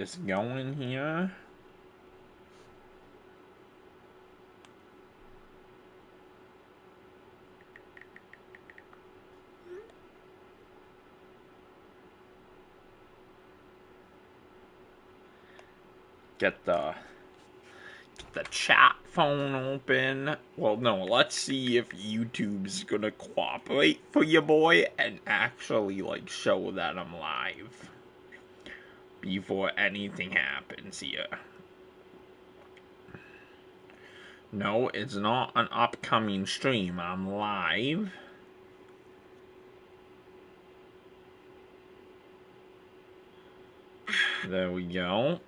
this going here. Get the chat phone open. Well, no, let's see if YouTube's gonna cooperate for your boy and actually, like, show that I'm live before anything happens here. No, it's not an upcoming stream. I'm live. There we go.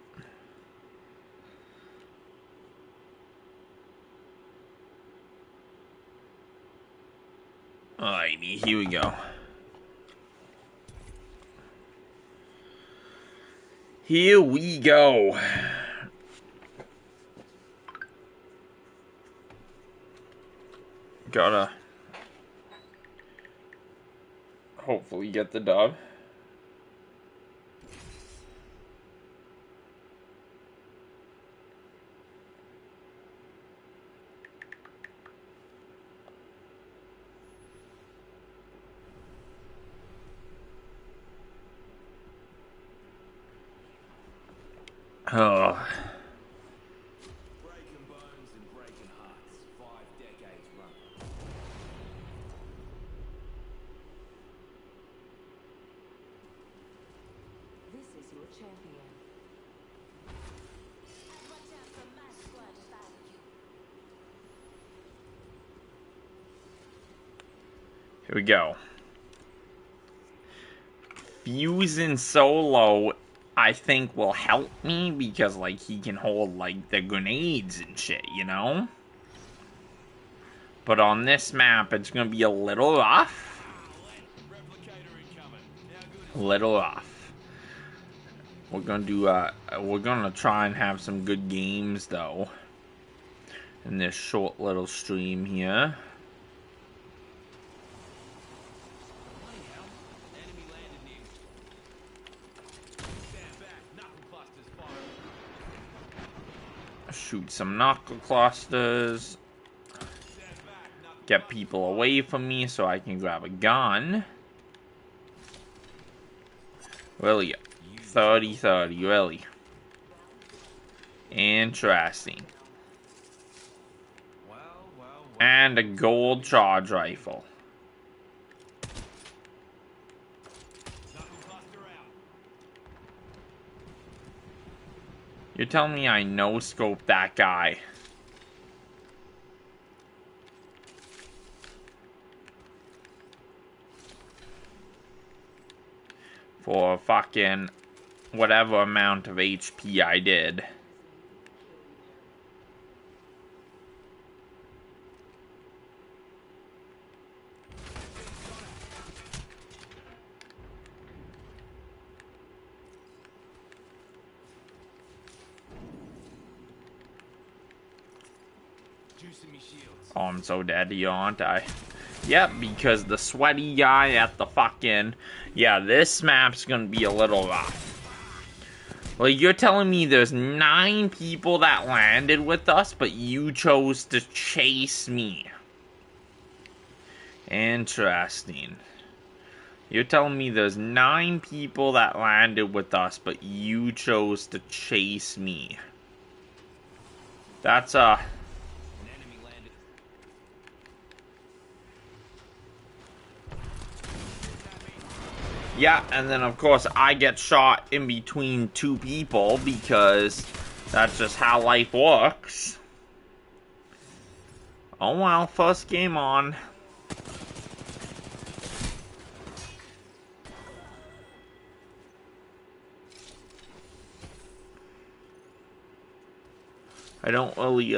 Alrighty, here we go. Here we go. Gotta hopefully get the dub. Oh. Breaking bones and breaking hearts. 5 decades run. This is your champion. Watch out for my squad if I were you. Here we go. Fusing solo, I think, will help me because, like, he can hold, like, the grenades and shit, you know? But on this map, it's gonna be a little rough. A little rough. We're gonna do, we're gonna try and have some good games, though, in this short little stream here. Shoot some knuckle clusters. Get people away from me so I can grab a gun. Really? 30-30, really? Interesting. And a gold charge rifle. You're telling me I no-scope that guy? For fucking whatever amount of HP I did. Oh, I'm so dead here, aren't I? Yep, because the sweaty guy at the fucking... Yeah, this map's gonna be a little rough. Like, you're telling me there's 9 people that landed with us, but you chose to chase me. Interesting. You're telling me there's 9 people that landed with us, but you chose to chase me. That's, yeah, and then of course I get shot in between 2 people because that's just how life works. Oh well, first game on. I don't really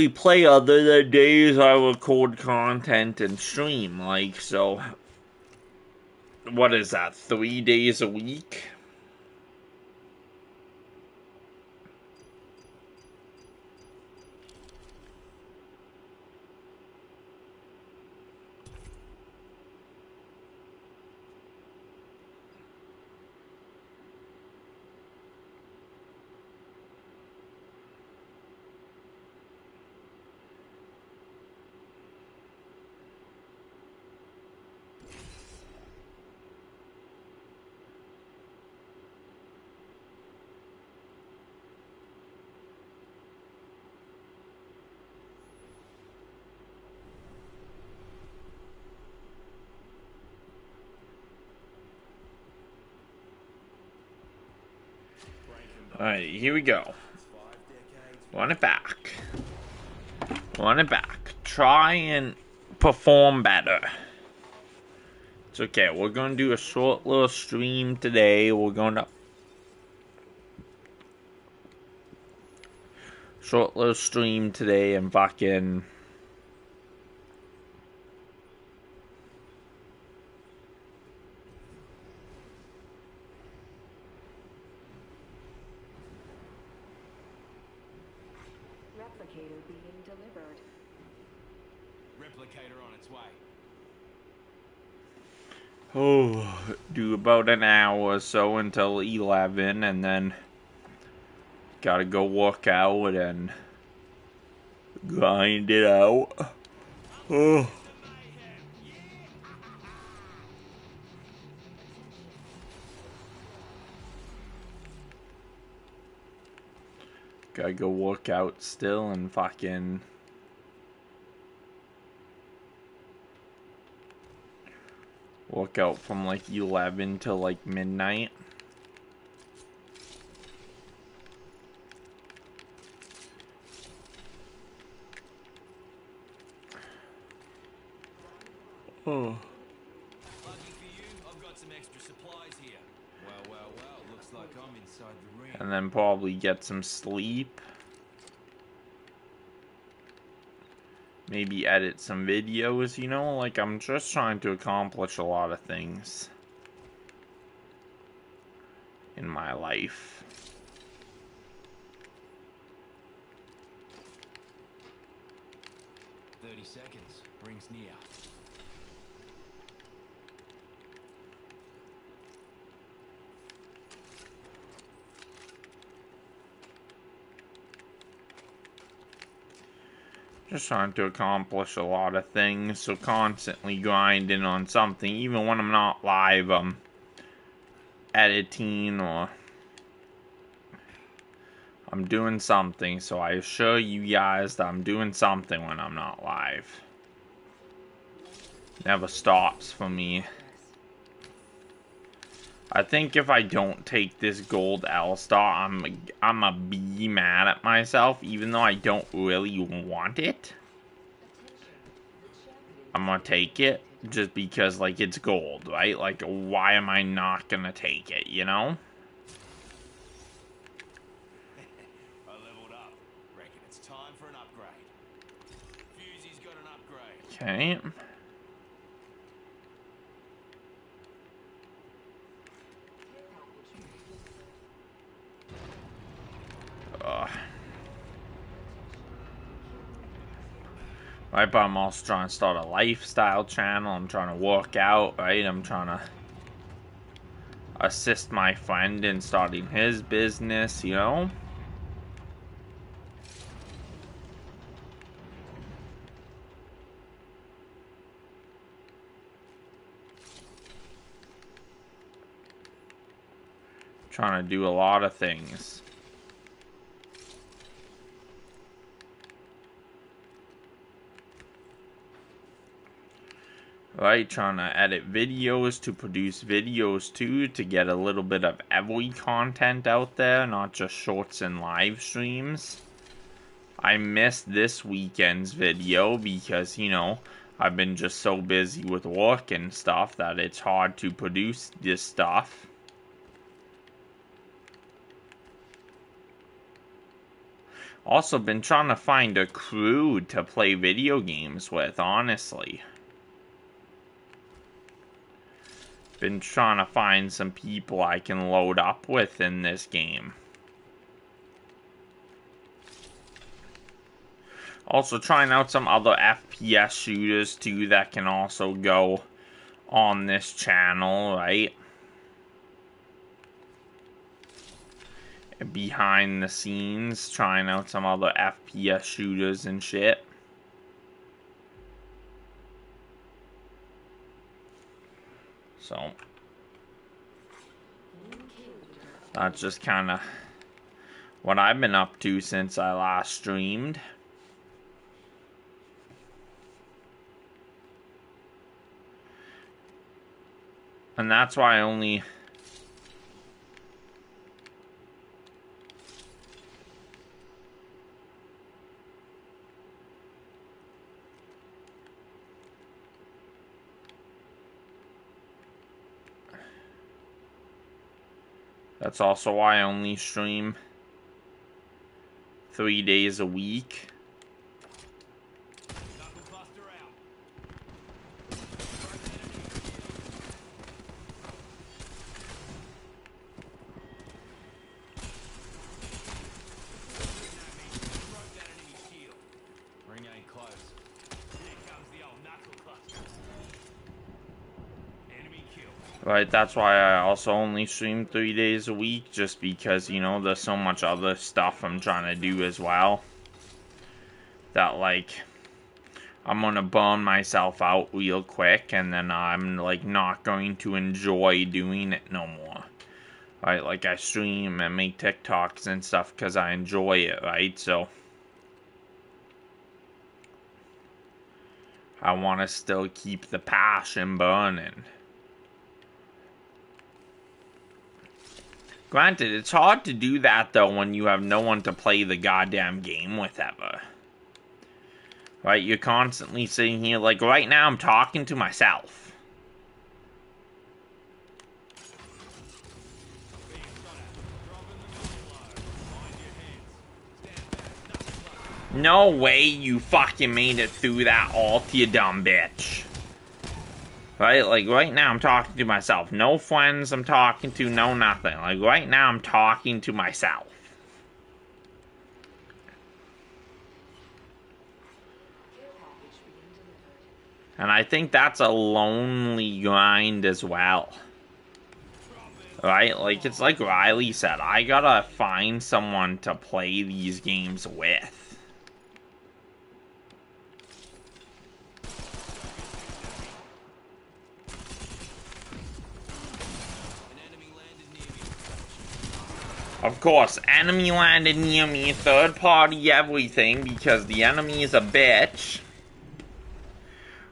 play other than days I record content and stream, like, so what is that, 3 days a week? Alright, here we go. Run it back. Run it back. Try and perform better. It's okay. We're going to do a short little stream today. We're going to... Short little stream today and fucking... Replicator being delivered. Replicator on its way. Oh, do about an hour or so until 11, and then gotta go work out and grind it out. Oh. Gotta go work out still and fucking work out from like 11 till like midnight. Oh. Lucky for you, I've got some extra supplies here. Well, looks like I'm inside the ring. And then probably get some sleep. Maybe edit some videos, you know? Like, I'm just trying to accomplish a lot of things in my life. "30 seconds. Rings near." Just trying to accomplish a lot of things, so constantly grinding on something. Even when I'm not live, I'm editing or I'm doing something. So I assure you guys that I'm doing something when I'm not live. Never stops for me. I think if I don't take this gold L-Star, I'ma be mad at myself, even though I don't really want it. I'm gonna take it just because, like, it's gold, right? Like, why am I not gonna take it, you know? I leveled up. Reckon it's time for an upgrade. Fusey's got an upgrade. Okay. Right, but I'm also trying to start a lifestyle channel. I'm trying to work out, right? I'm trying to assist my friend in starting his business, you know? Trying to do a lot of things. Right, trying to edit videos, to produce videos too, to get a little bit of every content out there, not just shorts and live streams. I missed this weekend's video because, you know, I've been just so busy with work and stuff that it's hard to produce this stuff. Also been trying to find a crew to play video games with, honestly. Been trying to find some people I can load up with in this game. Also trying out some other FPS shooters too that can also go on this channel, right? Behind the scenes, trying out some other FPS shooters and shit. So that's just kind of what I've been up to since I last streamed. And that's why I only That's also why I only stream 3 days a week. Knuckle buster out. Broke that enemy shield. Ring ain't close. Here comes the old knuckle cluster. Enemy killed. Right, that's why I also only stream 3 days a week, just because, you know, there's so much other stuff I'm trying to do as well. That, like, I'm gonna burn myself out real quick, and then I'm, like, not going to enjoy doing it no more. Right, like, I stream and make TikToks and stuff because I enjoy it, right? So I want to still keep the passion burning. Granted, it's hard to do that, though, when you have no one to play the goddamn game with ever. Right? You're constantly sitting here, like, right now I'm talking to myself. No way you fucking made it through that ult, you dumb bitch. Right? Like, right now I'm talking to myself. No friends I'm talking to, no nothing. Like, right now I'm talking to myself. And I think that's a lonely grind as well. Right? Like, it's like Riley said, I gotta find someone to play these games with. Of course, enemy landed near me, third party everything, because the enemy is a bitch.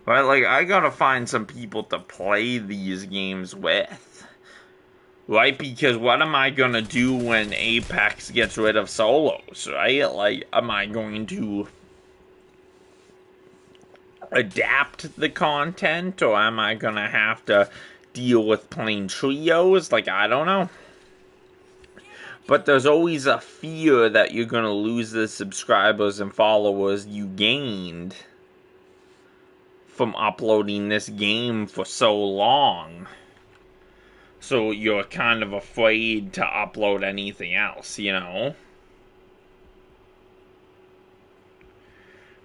Right, like, I gotta find some people to play these games with. Right, because what am I gonna do when Apex gets rid of solos, right? Like, am I going to adapt the content, or am I gonna have to deal with playing trios? Like, I don't know. But there's always a fear that you're gonna lose the subscribers and followers you gained from uploading this game for so long. So you're kind of afraid to upload anything else, you know?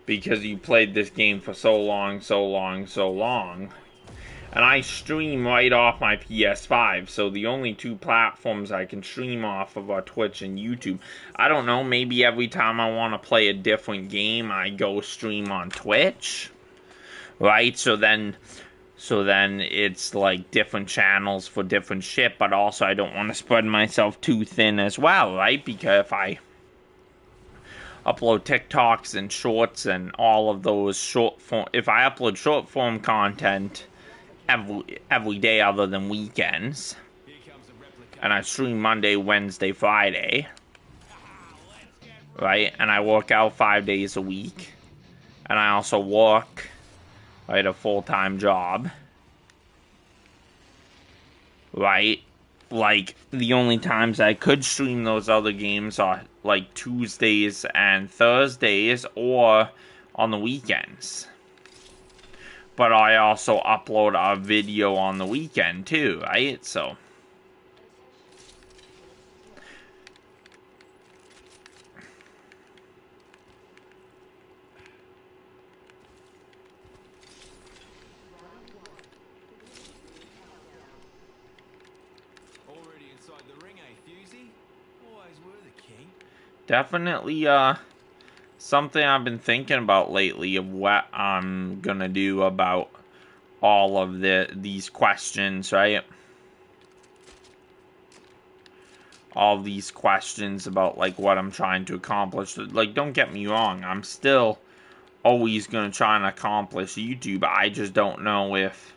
Because you played this game for so long. And I stream right off my PS5, so the only two platforms I can stream off of are Twitch and YouTube. I don't know, maybe every time I want to play a different game, I go stream on Twitch. Right? So then it's like different channels for different shit, but also I don't want to spread myself too thin as well, right? Because if I upload TikToks and shorts and all of those if I upload short form content every day other than weekends, and I stream Monday, Wednesday, Friday, right? And I work out 5 days a week, and I also work, right, a full-time job, right? Like, the only times I could stream those other games are, like, Tuesdays and Thursdays, or on the weekends. But I also upload a video on the weekend, too, right? So Already inside the ring, eh, Fusey? Always were the king. definitely, something I've been thinking about lately of what I'm gonna do about all of these questions, right? All these questions about, like, what I'm trying to accomplish. Like, don't get me wrong, I'm still always gonna try and accomplish YouTube. I just don't know if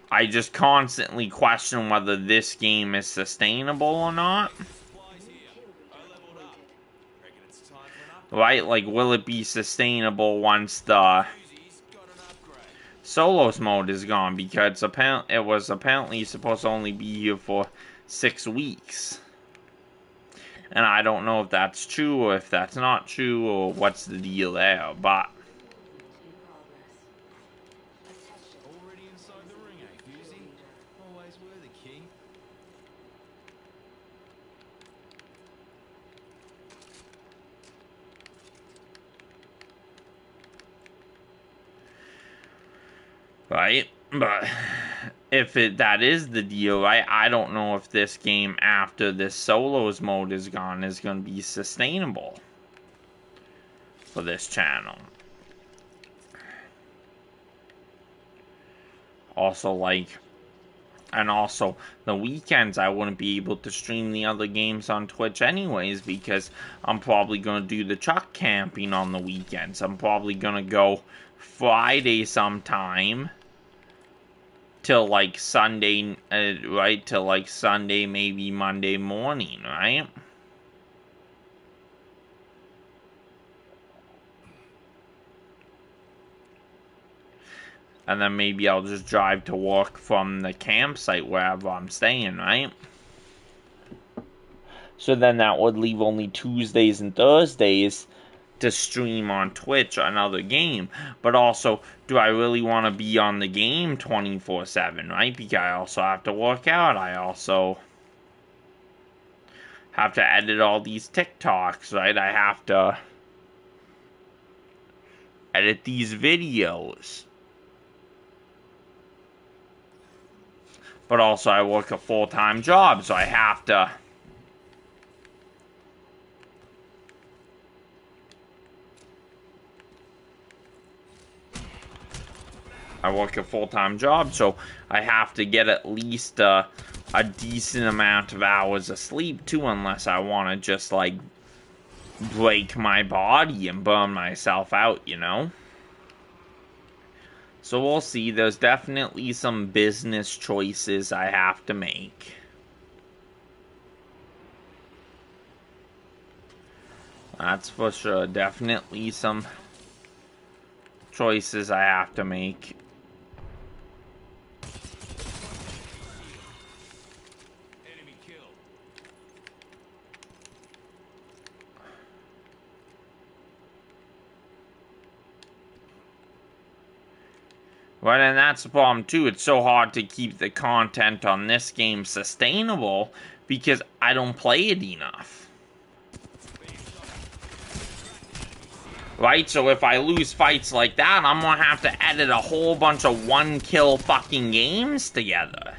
I just constantly question whether this game is sustainable or not. Right? Like, will it be sustainable once the Solos mode is gone because it was apparently supposed to only be here for 6 weeks. And I don't know if that's true or if that's not true or what's the deal there, but Already inside the ring, eh, Fusey? Always were the king. right? But if that is the deal, right, I don't know if this game after this solos mode is gone is going to be sustainable for this channel. Also, like, and also the weekends I wouldn't be able to stream the other games on Twitch anyways because I'm probably going to do the truck camping on the weekends. I'm probably going to go Friday sometime till like Sunday, right? Till like Sunday, maybe Monday morning, right? And then maybe I'll just drive to work from the campsite wherever I'm staying, right? So then that would leave only Tuesdays and Thursdays to stream on Twitch another game. But also, do I really want to be on the game 24/7, right? Because I also have to work out. I also have to edit all these TikToks, right? I have to edit these videos. But also I work a full-time job, so I have to get at least a decent amount of hours of sleep too, unless I want to just like break my body and burn myself out, you know? So we'll see. There's definitely some business choices I have to make. That's for sure. Definitely some choices I have to make. Enemy killed. Right, and that's the problem too. It's so hard to keep the content on this game sustainable because I don't play it enough. Right, so if I lose fights like that, I'm gonna have to edit a whole bunch of one-kill fucking games together.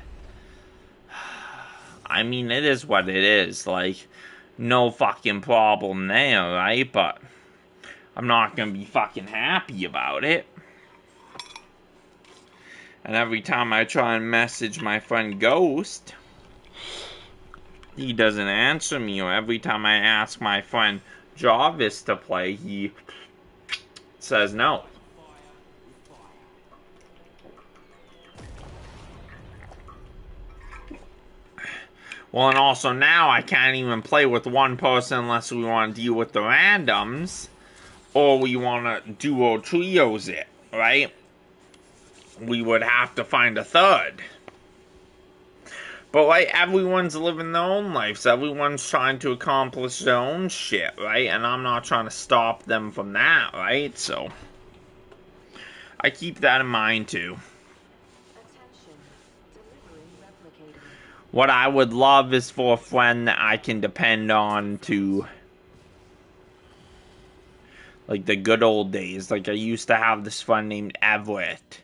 I mean, it is what it is. Like, no fucking problem there, right? But I'm not gonna be fucking happy about it. And every time I try and message my friend Ghost, he doesn't answer me. Or every time I ask my friend Jarvis to play, he says no. Well, and also now I can't even play with one person unless we want to deal with the randoms. Or we want to duo trios it, right? We would have to find a third. But, like, everyone's living their own lives. Everyone's trying to accomplish their own shit, right? And I'm not trying to stop them from that, right? So, I keep that in mind, too. Attention. Delivering replicator. What I would love is for a friend that I can depend on to, like, the good old days. Like, I used to have this friend named Everett.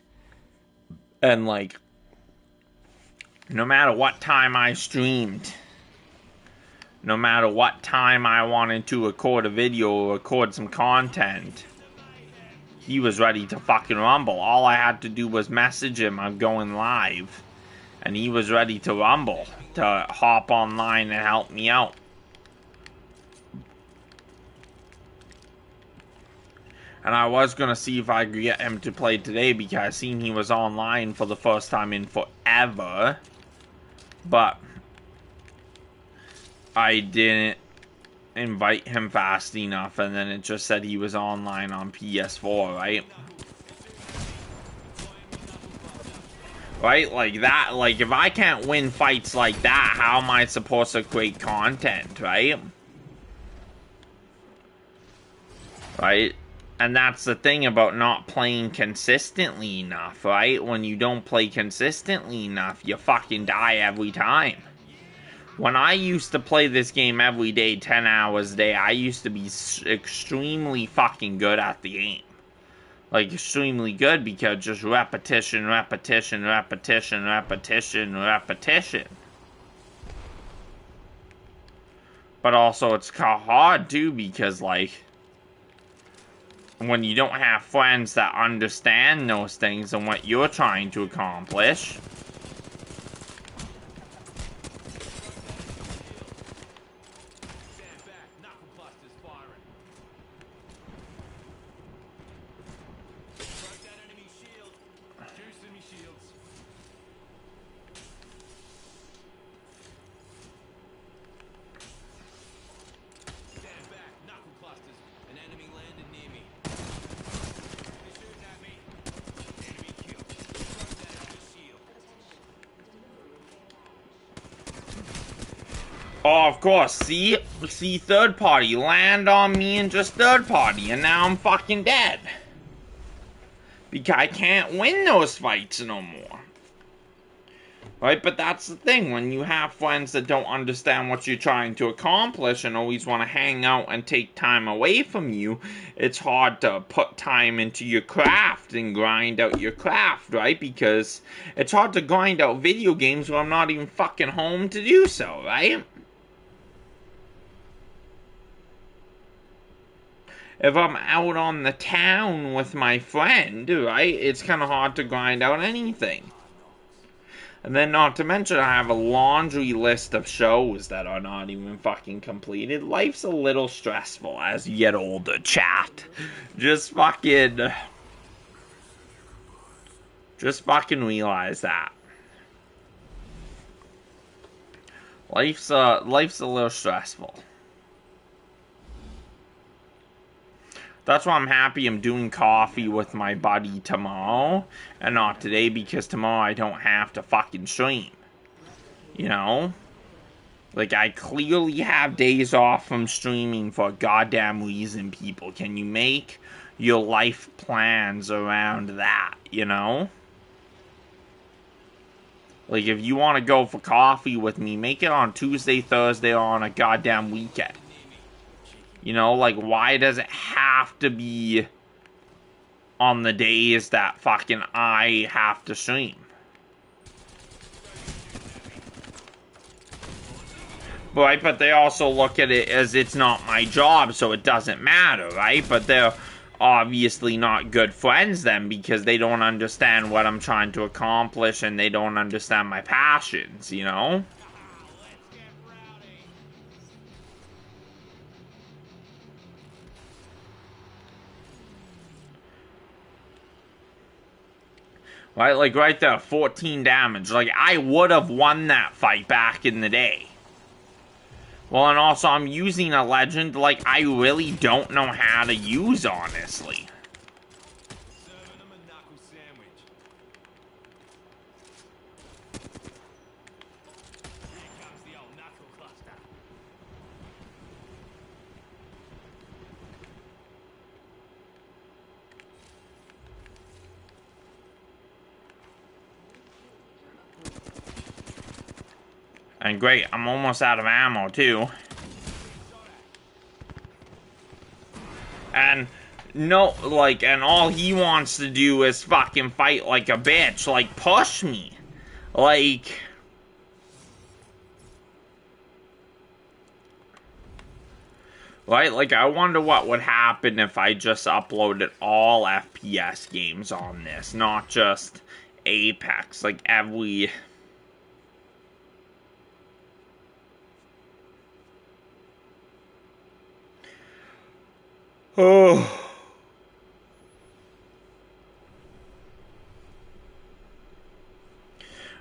And, like, no matter what time I streamed, no matter what time I wanted to record a video or record some content, he was ready to fucking rumble. All I had to do was message him, I'm going live. And he was ready to rumble, to hop online and help me out. And I was going to see if I could get him to play today because I seen he was online for the first time in forever. But I didn't invite him fast enough, and then it just said he was online on PS4, right? Right? Like that, like if I can't win fights like that, how am I supposed to create content, right? Right? And that's the thing about not playing consistently enough, right? When you don't play consistently enough, you fucking die every time. When I used to play this game every day, 10 hours a day, I used to be extremely fucking good at the game. Like, extremely good, because just repetition, repetition, repetition, repetition, repetition. But also, it's hard, too, because, like, when you don't have friends that understand those things and what you're trying to accomplish. Oh, of course, see, third party, land on me and just third party, and now I'm fucking dead. Because I can't win those fights no more. Right, but that's the thing, when you have friends that don't understand what you're trying to accomplish and always want to hang out and take time away from you, it's hard to put time into your craft and grind out your craft, right? Because it's hard to grind out video games when I'm not even fucking home to do so, right? If I'm out on the town with my friend, right, it's kind of hard to grind out anything. And then not to mention I have a laundry list of shows that are not even fucking completed. Life's a little stressful as you get older, chat. Just fucking realize that. Life's a little stressful. That's why I'm happy I'm doing coffee with my buddy tomorrow, and not today, because tomorrow I don't have to fucking stream. You know? Like, I clearly have days off from streaming for a goddamn reason, people. Can you make your life plans around that, you know? Like, if you want to go for coffee with me, make it on Tuesday, Thursday, or on a goddamn weekend. You know, like, why does it have to be on the days that fucking I have to stream? Right, but they also look at it as it's not my job, so it doesn't matter, right? But they're obviously not good friends then, because they don't understand what I'm trying to accomplish, and they don't understand my passions, you know? Right, like right there, 14 damage. Like, I would have won that fight back in the day. Well, and also, I'm using a legend, like, I really don't know how to use, honestly. And great, I'm almost out of ammo, too. And, no, like, and all he wants to do is fucking fight like a bitch. Like, push me. Like... Right, like, I wonder what would happen if I just uploaded all FPS games on this, not just Apex. Like, every... Oh.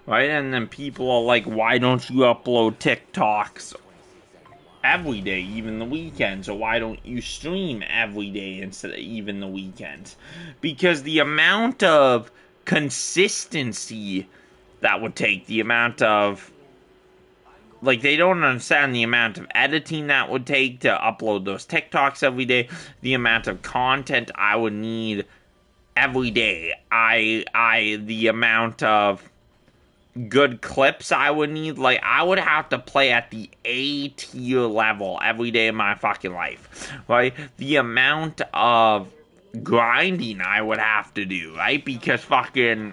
Right, and then people are like, why don't you upload TikToks every day, even the weekends? Or why don't you stream every day instead of even the weekends? Because the amount of consistency that would take, the amount of, like, they don't understand the amount of editing that would take to upload those TikToks every day, the amount of content I would need every day, the amount of good clips I would need. Like, I would have to play at the A tier level every day of my fucking life, right? The amount of grinding I would have to do, right? Because fucking,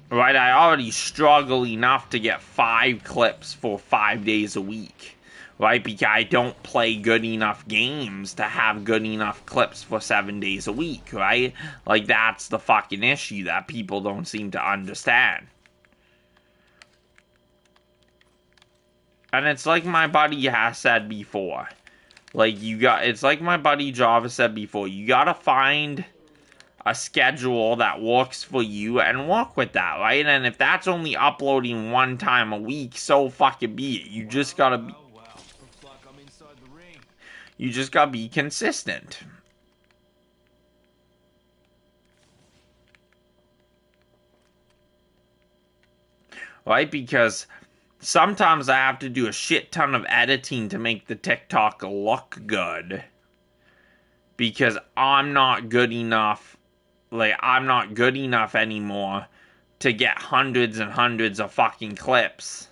right, I already struggle enough to get 5 clips for 5 days a week, right? Because I don't play good enough games to have good enough clips for 7 days a week, right? Like, that's the fucking issue that people don't seem to understand. And it's like my buddy has said before. Like, it's like my buddy Java said before, you gotta find a schedule that works for you and work with that, right? And if that's only uploading 1 time a week, so fucking be it. You just gotta be, you just gotta be consistent. Right? Because sometimes I have to do a shit ton of editing to make the TikTok look good. Because I'm not good enough. Like, I'm not good enough anymore to get hundreds and hundreds of fucking clips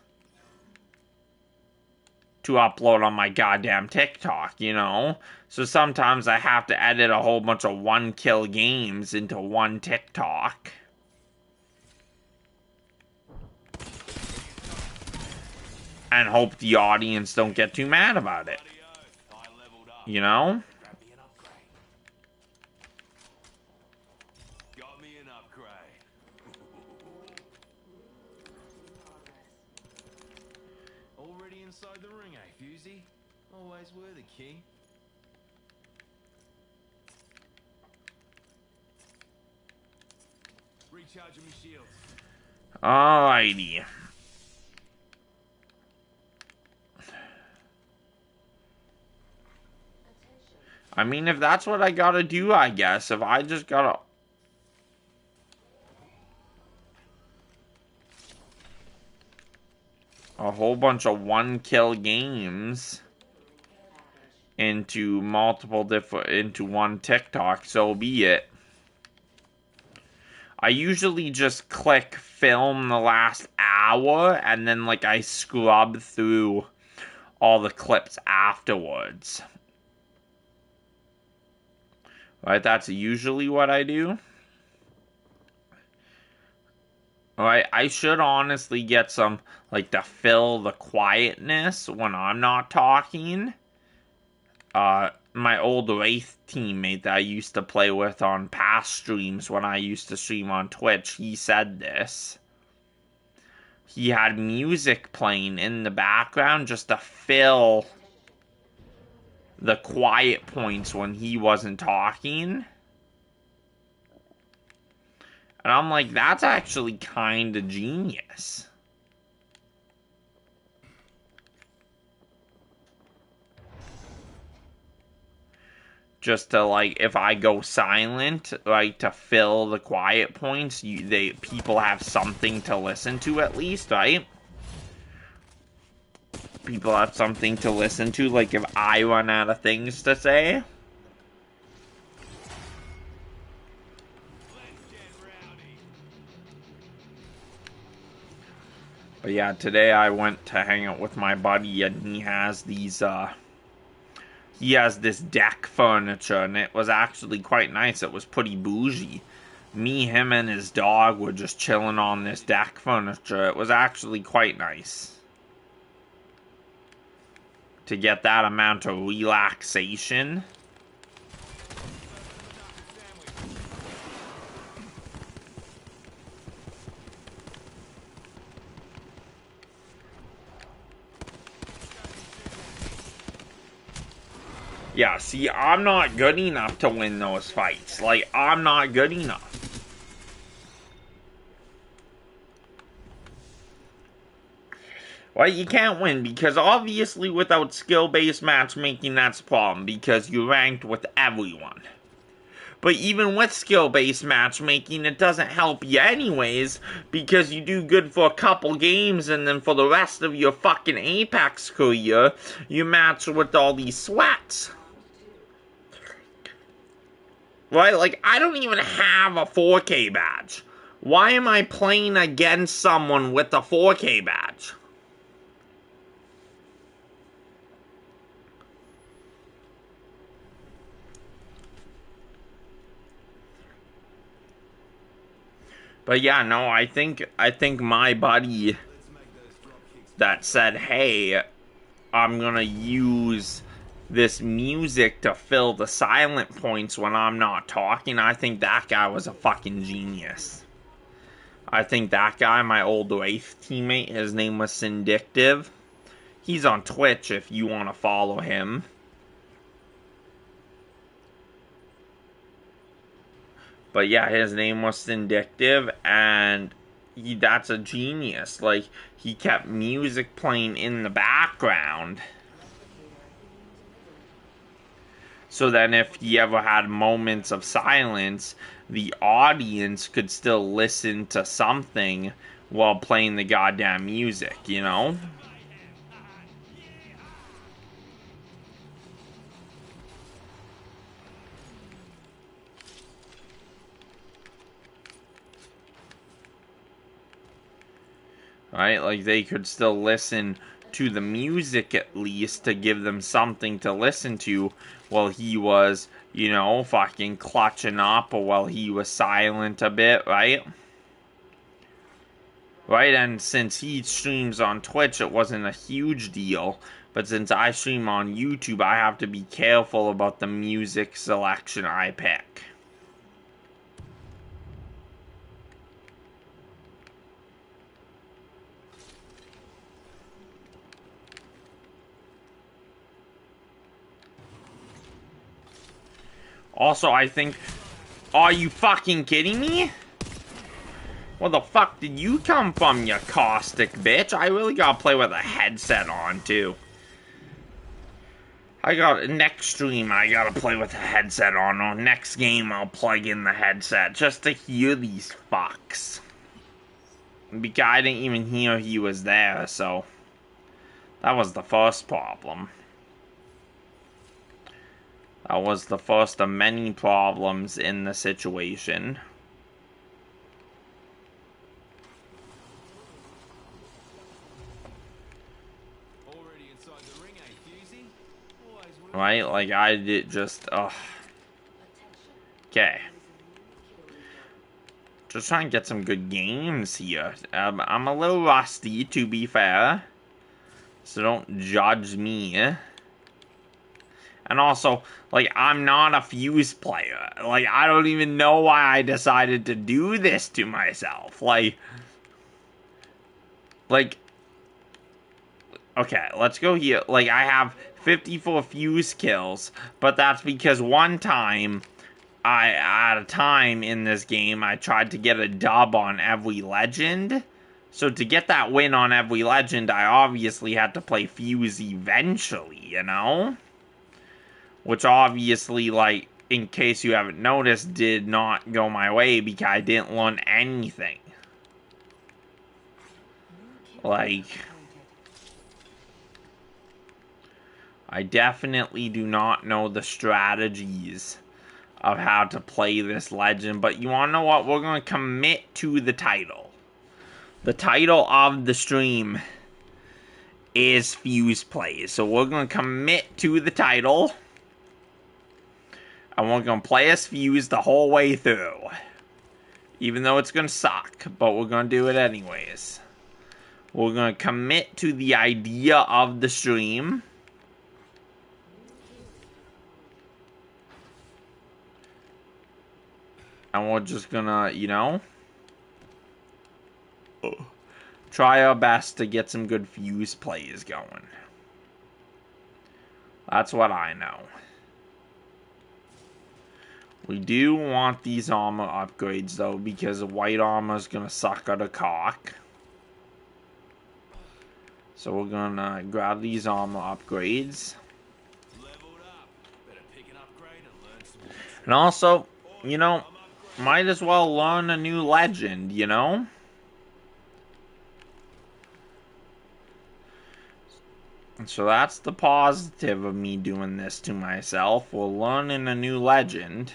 to upload on my goddamn TikTok, you know? So sometimes I have to edit a whole bunch of 1-kill games into 1 TikTok. And hope the audience don't get too mad about it. You know? Already inside the ring, eh, Fusey? Always were the king. Recharging my shields. Alrighty. I mean, if that's what I gotta do, I guess. If I just gotta... a whole bunch of 1-kill games into into 1 TikTok, so be it. I usually just click film the last hour, and then, like, I scrub through all the clips afterwards. Right, that's usually what I do. Alright, I should honestly get some, like, to fill the quietness when I'm not talking. My old Wraith teammate that I used to play with on past streams when I used to stream on Twitch, he said this. He had music playing in the background just to fill the quiet points when he wasn't talking. And I'm like, that's actually kind of genius. Just to, like, if I go silent, like, to fill the quiet points, people have something to listen to at least, right? People have something to listen to, like, if I run out of things to say. But yeah, today I went to hang out with my buddy, and he has these, he has this deck furniture, and it was actually quite nice. It was pretty bougie. Me, him, and his dog were just chilling on this deck furniture. It was actually quite nice to get that amount of relaxation. Yeah, see, I'm not good enough to win those fights. Like, I'm not good enough. Well, you can't win, because obviously without skill-based matchmaking, that's a problem, because you ranked with everyone. But even with skill-based matchmaking, it doesn't help you anyways, because you do good for a couple games, and then for the rest of your fucking Apex career, you match with all these sweats. Right? Like, I don't even have a 4K badge. Why am I playing against someone with a 4K badge? But yeah, no, I think my buddy that said, hey, I'm gonna use this music to fill the silent points when I'm not talking, I think that guy was a fucking genius. I think that guy, my old Wraith teammate, his name was Syndictive. He's on Twitch if you want to follow him. But yeah, his name was Syndictive, and that's a genius. Like, he kept music playing in the background. So then if he ever had moments of silence, the audience could still listen to something while playing the goddamn music, you know? Right? Like, they could still listen to the music at least to give them something to listen to while he was, you know, fucking clutching up, or while he was silent a bit, right? Right, and since he streams on Twitch, it wasn't a huge deal. But since I stream on YouTube, I have to be careful about the music selection I pick. Also, I think... Are you fucking kidding me? Where the fuck did you come from, you caustic bitch? I really gotta play with a headset on, too. Next stream, I gotta play with a headset on, or next game I'll plug in the headset, just to hear these fucks. Because I didn't even hear he was there, so... That was the first problem. That was the first of many problems in the situation. Right? Like, I did just, okay. Just trying to get some good games here. I'm a little rusty, to be fair. So don't judge me. And also, like, I'm not a Fuse player. Like, I don't even know why I decided to do this to myself. Like, okay, let's go here. Like, I have 54 Fuse kills, but that's because one time, at a time in this game, I tried to get a dub on every legend. So to get that win on every legend, I obviously had to play Fuse eventually, you know? Which obviously, like, in case you haven't noticed, did not go my way because I didn't learn anything. Like, I definitely do not know the strategies of how to play this legend, but you want to know what? We're going to commit to the title. The title of the stream is Fuse Plays, so we're going to commit to the title. And we're going to play as Fuse the whole way through. Even though it's going to suck, but we're going to do it anyways. We're going to commit to the idea of the stream. And we're just going to, you know, try our best to get some good Fuse plays going. That's what I know. We do want these armor upgrades, though, because white armor is going to suck out a cock. So we're going to grab these armor upgrades. And also, you know, might as well learn a new legend, you know? So that's the positive of me doing this to myself. We're learning a new legend.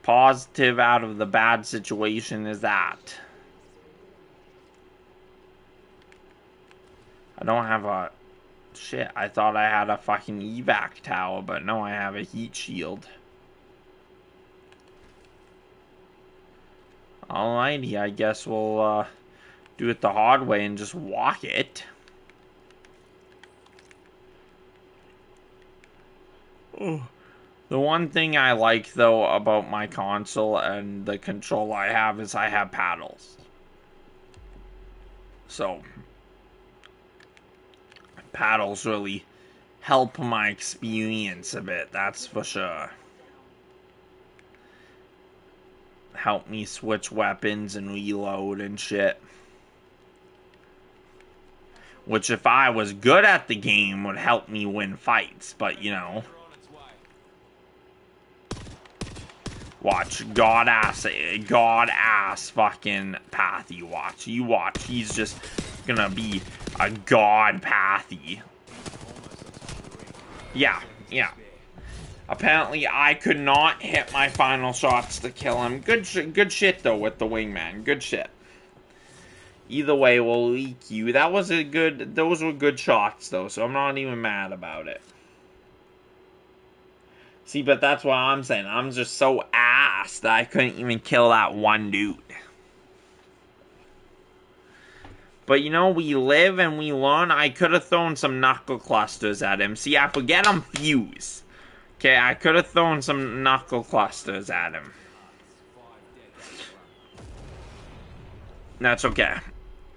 Positive out of the bad situation is that I don't have a... Shit, I thought I had a fucking evac tower, but no, I have a heat shield. Alrighty, I guess we'll do it the hard way and just walk it. Oh. The one thing I like, though, about my console and the control I have is I have paddles. So, paddles really help my experience a bit, that's for sure. Help me switch weapons and reload and shit. Which, if I was good at the game, would help me win fights, but, you know. Watch, god ass fucking Pathy, watch. You watch, he's just gonna be a god Pathy. Yeah. Apparently, I could not hit my final shots to kill him. Good shit, though, with the wingman. Good shit. Either way, we'll leak you. Those were good shots, though, so I'm not even mad about it. See, but that's what I'm saying. I'm just so ass that I couldn't even kill that one dude. But, you know, we live and we learn. I could have thrown some knuckle clusters at him. See, I forget I'm Fuse. Okay, I could have thrown some knuckle clusters at him. That's okay.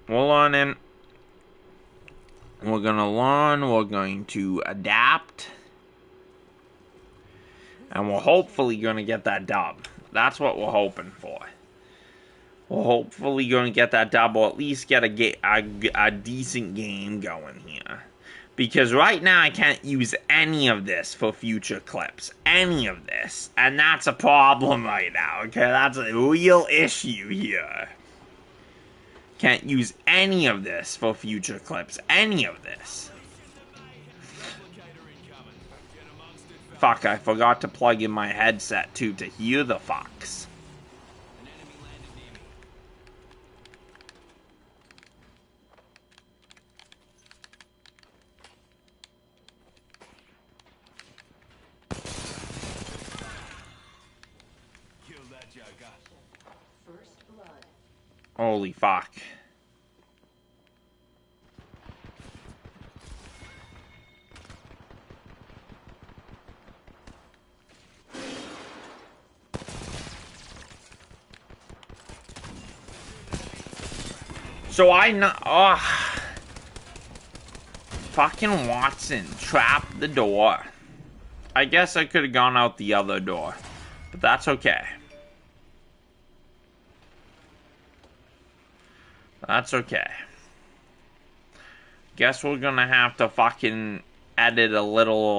We're learning. We're gonna learn. We're going to adapt. And we're hopefully gonna get that dub. That's what we're hoping for. We're hopefully gonna get that dub, or at least get a decent game going here. Because right now I can't use any of this for future clips. Any of this. And that's a problem right now, okay? That's a real issue here. Can't use any of this for future clips. Any of this. Fuck, I forgot to plug in my headset too to hear the fucks. Holy fuck. So fucking Watson trapped the door. I guess I could have gone out the other door, but that's okay. That's okay. Guess we're gonna have to fucking edit a little,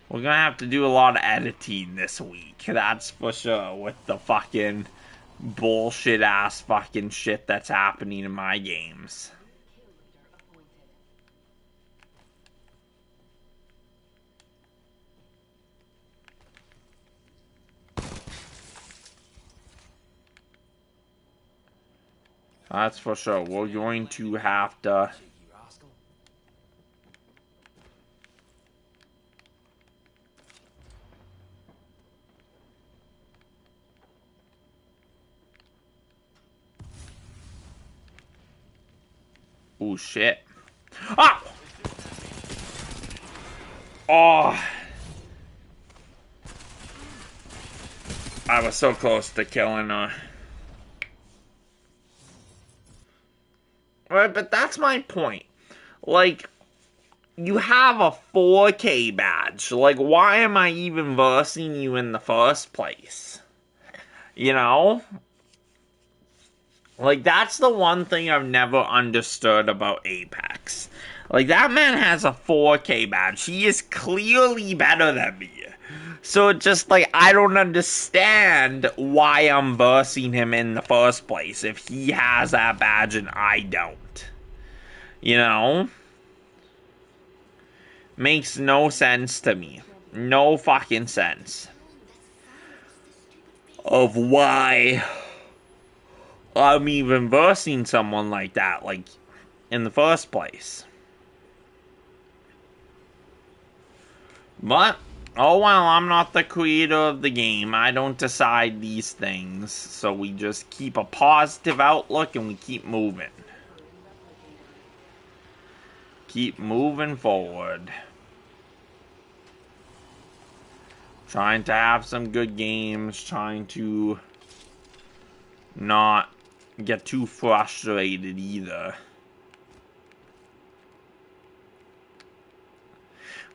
we're gonna have to do a lot of editing this week. That's for sure, with the fucking bullshit ass fucking shit that's happening in my games. That's for sure. We're going to have to... Oh, shit. Ah! Oh! I was so close to killing her. Right, but that's my point. Like, you have a 4K badge. Like, why am I even versing you in the first place? You know? Like, that's the one thing I've never understood about Apex. Like, that man has a 4K badge. He is clearly better than me. So just like, I don't understand why I'm versing him in the first place if he has that badge and I don't. You know? Makes no sense to me. No fucking sense. Of why I'm even versing someone like that, like, in the first place. But, oh well, I'm not the creator of the game. I don't decide these things. So we just keep a positive outlook and we keep moving. Keep moving forward. Trying to have some good games. Trying to not get too frustrated either.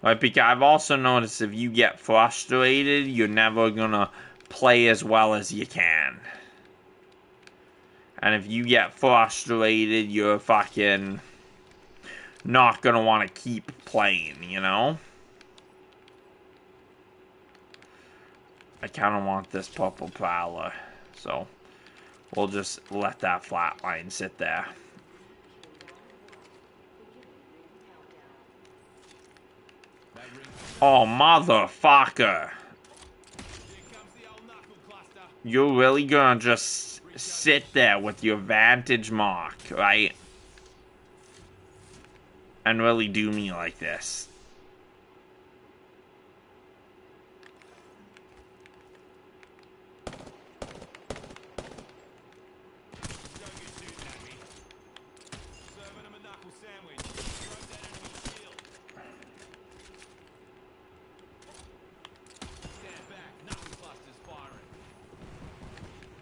Right, because I've also noticed if you get frustrated, you're never gonna play as well as you can. And if you get frustrated, you're fucking not gonna want to keep playing, you know? I kind of want this purple prowler, so we'll just let that flatline sit there. Oh, motherfucker. You're really gonna just sit there with your vantage mark, right? And really do me like this.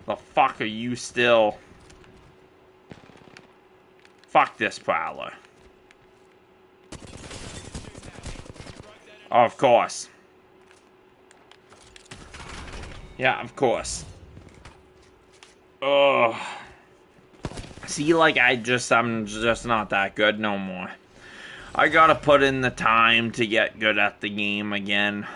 The fuck are you still? Fuck this prowler. Oh, of course. Yeah, of course. Ugh. See, like, I'm just not that good no more. I gotta put in the time to get good at the game again.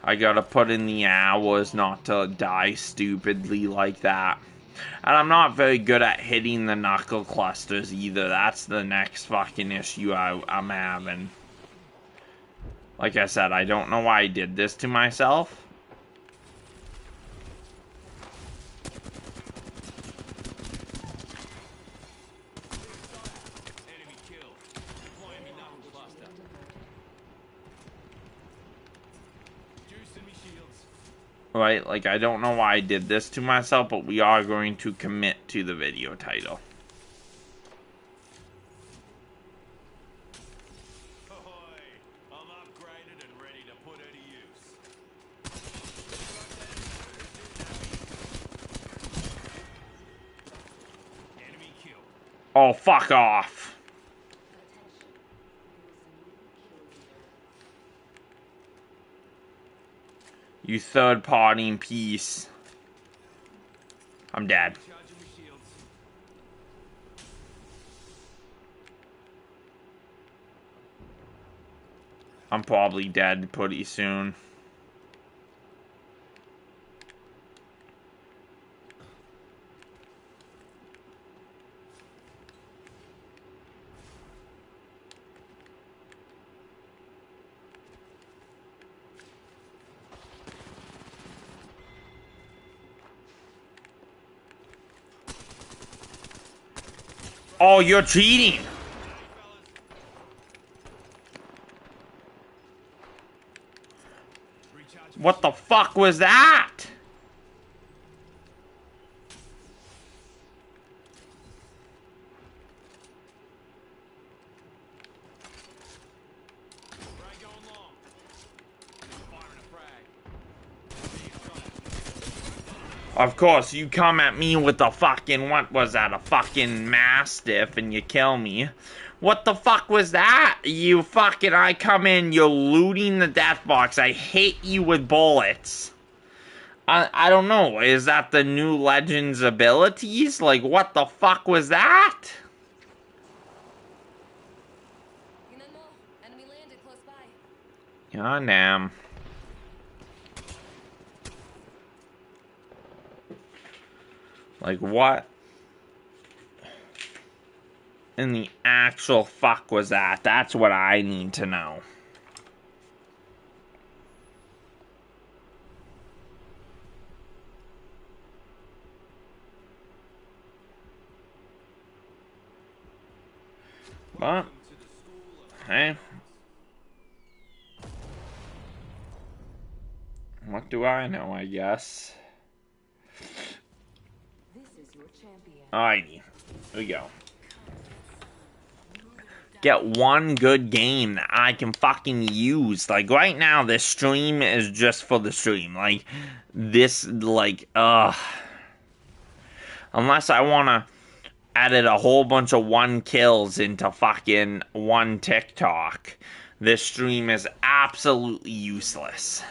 I gotta put in the hours not to die stupidly like that. And I'm not very good at hitting the knuckle clusters either. That's the next fucking issue I'm having. Like I said, I don't know why I did this to myself. Right, like, I don't know why I did this to myself, but we are going to commit to the video title. I'm upgraded and ready to put it to use. Enemy killed. Oh, fuck off. You third-partying piece. I'm dead. I'm probably dead pretty soon. Oh, you're cheating! What the fuck was that? Of course, you come at me with a fucking, what was that, a fucking Mastiff, and you kill me. What the fuck was that? You fucking, I come in, you're looting the death box, I hit you with bullets. I don't know, is that the new Legends abilities? Like, what the fuck was that? Enemy landed close by. God damn. Like, what in the actual fuck was that? That's what I need to know. But, hey. What do I know, I guess? This is your champion. Alrighty. Here we go. Get one good game that I can fucking use. Like, right now, this stream is just for the stream. Like, this, like, unless I want to edit a whole bunch of 1 kills into fucking one TikTok, this stream is absolutely useless.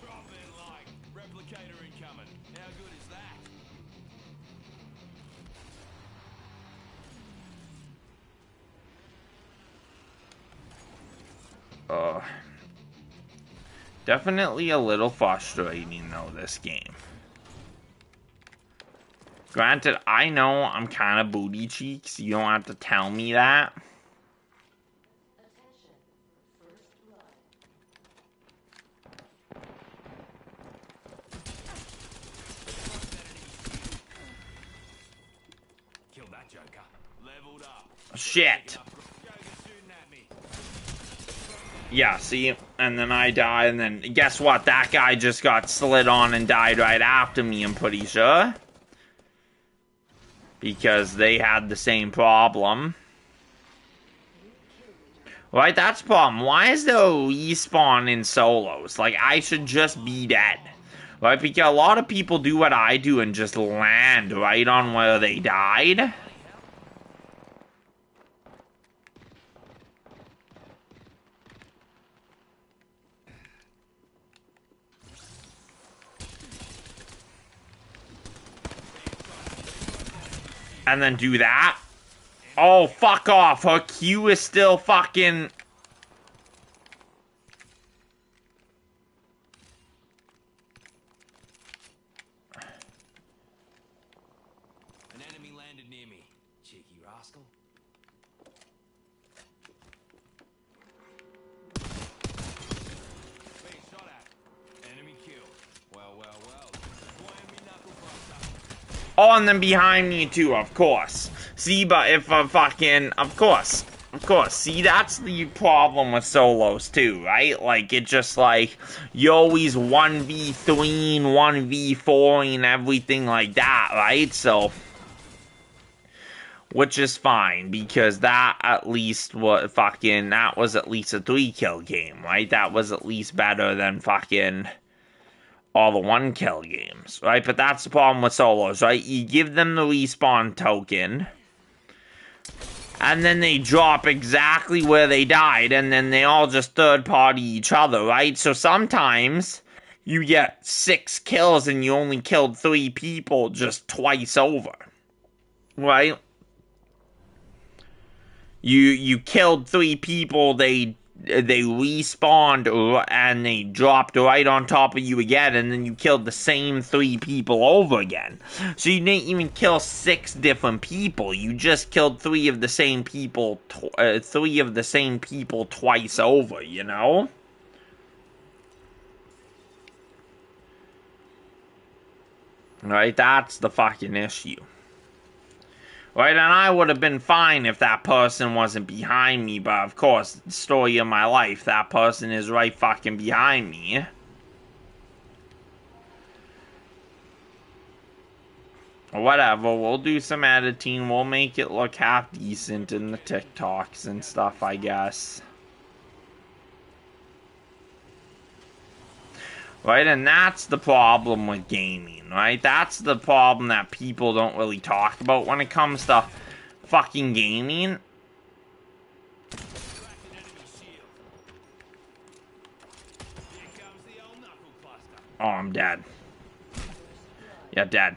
Drop in like replicator incoming. How good is that? Definitely a little frustrating, though, this game. Granted, I know I'm kind of booty cheeks. You don't have to tell me that. Attention. First blood. Kill that Joker. Leveled up. Shit. Joker's shooting at me. Yeah, see? And then I die, and then guess what? That guy just got slid on and died right after me, I'm pretty sure. Because they had the same problem. Right, that's the problem. Why is there a respawn in solos? Like, I should just be dead. Right, because a lot of people do what I do and just land right on where they died. And then do that. Oh, fuck off. Her Q is still fucking... An enemy landed near me. Cheeky rascal. Being shot at. Enemy killed. Well, well, well. Destroying me knuckle buster. Oh, and then behind me too, of course. See, but if I fucking... Of course. See, that's the problem with solos too, right? Like, it just like, you always 1v3 and 1v4 and everything like that, right? So... Which is fine, because that at least was fucking... That was at least a 3-kill game, right? That was at least better than fucking... all the 1-kill games, right? But that's the problem with solos, right? You give them the respawn token, and then they drop exactly where they died, and then they all just third-party each other, right? So sometimes you get 6 kills and you only killed 3 people just twice over, right? You killed 3 people, they respawned and they dropped right on top of you again, and then you killed the same 3 people over again. So you didn't even kill 6 different people. You just killed 3 of the same people, 3 of the same people twice over, you know? Right, that's the fucking issue. Right, and I would have been fine if that person wasn't behind me, but of course, the story of my life, that person is right fucking behind me. Whatever, we'll do some editing, we'll make it look half decent in the TikToks and stuff, I guess. Right, and that's the problem with gaming, right? That's the problem that people don't really talk about when it comes to fucking gaming. Cracked an enemy shield. Here comes the old knuckle cluster. Oh, I'm dead. Yeah, dead.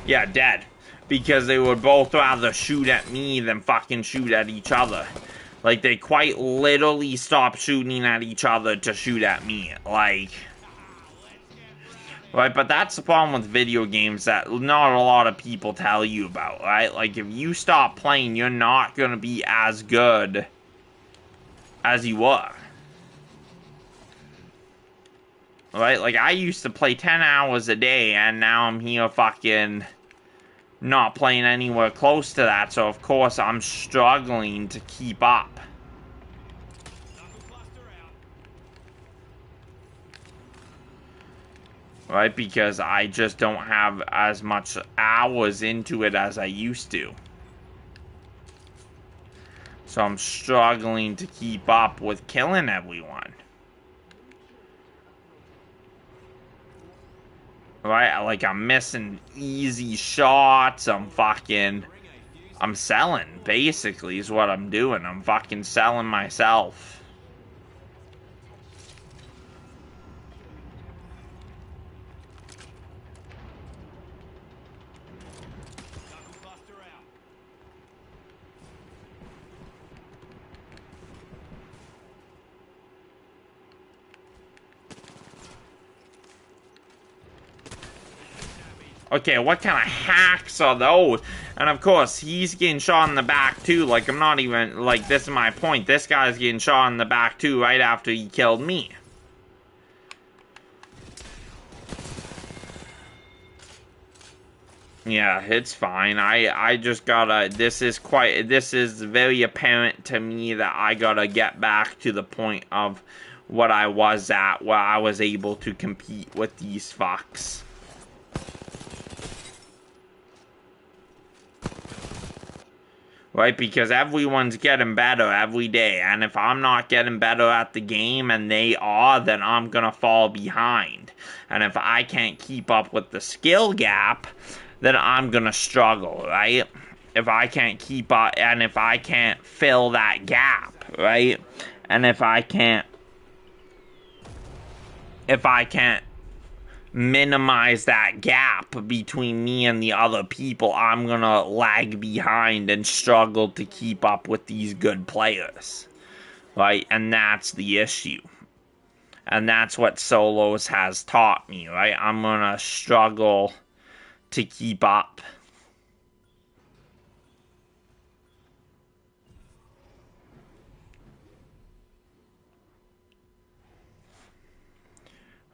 Yeah, dead. Because they would both rather shoot at me than fucking shoot at each other. Like, they quite literally stopped shooting at each other to shoot at me. Like... Right, but that's the problem with video games that not a lot of people tell you about, right? Like, if you stop playing, you're not gonna be as good as you were. Right? Like, I used to play 10 hours a day, and now I'm here fucking not playing anywhere close to that, so of course I'm struggling to keep up. Right, because I just don't have as much hours into it as I used to. So I'm struggling to keep up with killing everyone. Right, like I'm missing easy shots, I'm selling, basically, is what I'm doing. I'm fucking selling myself. Okay, what kind of hacks are those? And of course, he's getting shot in the back too. Like, I'm not even, like, this is my point. This guy's getting shot in the back too right after he killed me. Yeah, it's fine. I just gotta, this is very apparent to me that I gotta get back to the point of what I was at, where I was able to compete with these fucks. Right, because everyone's getting better every day, and if I'm not getting better at the game and they are, then I'm gonna fall behind. And if I can't keep up with the skill gap, then I'm gonna struggle, right? If I can't keep up, and if I can't fill that gap, right? And if I can't minimize that gap between me and the other people, I'm gonna lag behind and struggle to keep up with these good players, right? And that's the issue. And that's what Solos has taught me, right? I'm gonna struggle to keep up.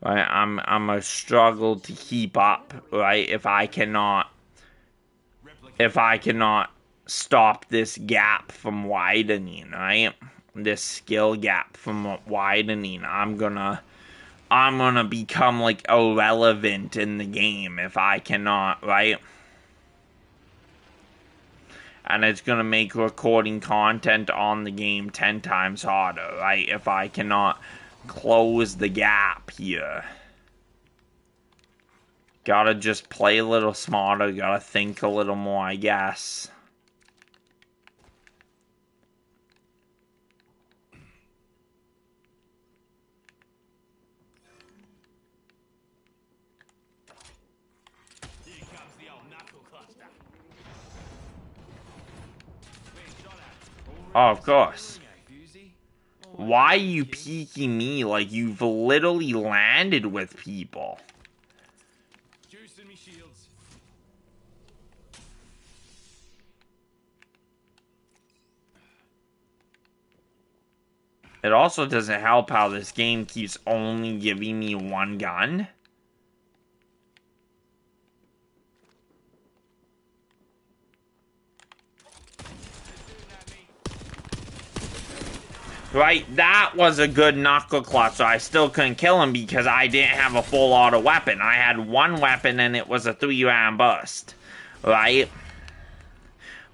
Right, I'm a struggle to keep up, right? If I cannot stop this gap from widening, right? This skill gap from widening, I'm gonna become like irrelevant in the game if I cannot, right? And it's gonna make recording content on the game 10 times harder, right? If I cannot close the gap here. Gotta just play a little smarter, gotta think a little more, I guess. Here comes the old knuckle cluster. Oh, of course. Why are you peeking me like you've literally landed with people? Juicing me shields. It also doesn't help how this game keeps only giving me one gun. Right, that was a good knuckle clutch. I still couldn't kill him because I didn't have a full auto weapon. I had one weapon and it was a 3-round burst. Right?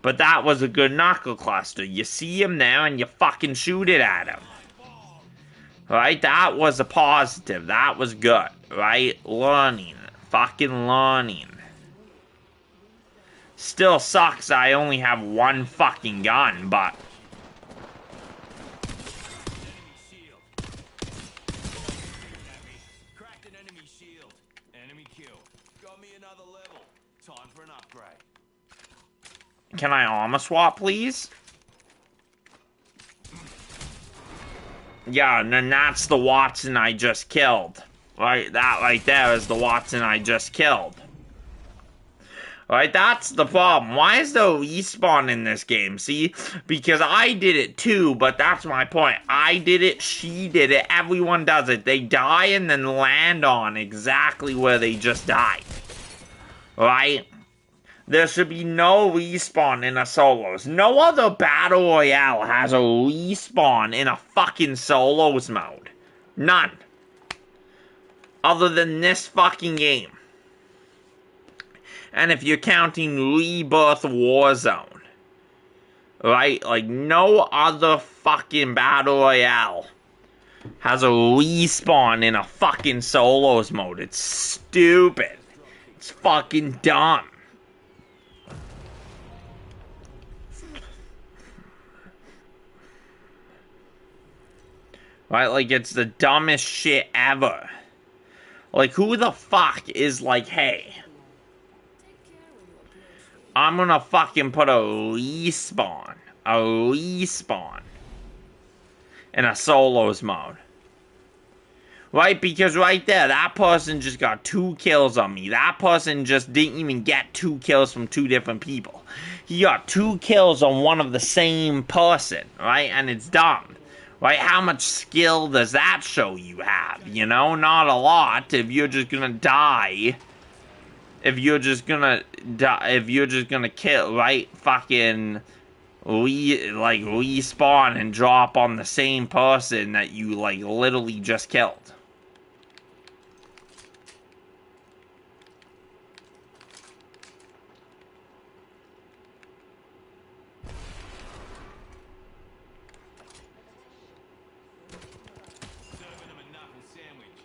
But that was a good knuckle cluster. You see him there and you fucking shoot it at him. Right? That was a positive. That was good. Right? Learning. Fucking learning. Still sucks I only have one fucking gun, but... kill. Got me another level. Time for an upgrade. Can I armor swap, please? Yeah, and then that's the Wattson I just killed. Right, that right there is the Wattson I just killed. Right, that's the problem. Why is there respawn in this game? See, because I did it too, but that's my point. I did it, she did it, everyone does it. They die and then land on exactly where they just died. Right? There should be no respawn in a solos. No other battle royale has a respawn in a fucking solos mode. None. Other than this fucking game. And if you're counting Rebirth Warzone, right? Like, no other fucking battle royale has a respawn in a fucking solos mode. It's stupid. It's fucking dumb. Right? Like, it's the dumbest shit ever. Like, who the fuck is like, hey, I'm gonna fucking put a respawn in a solos mode. Right? Because right there, that person just got 2 kills on me. That person just didn't even get 2 kills from 2 different people. He got 2 kills on one of the same person, right? And it's dumb. Right? How much skill does that show you have? You know? Not a lot if you're just gonna die. If you're just gonna kill, right? Fucking respawn and drop on the same person that you like literally just killed.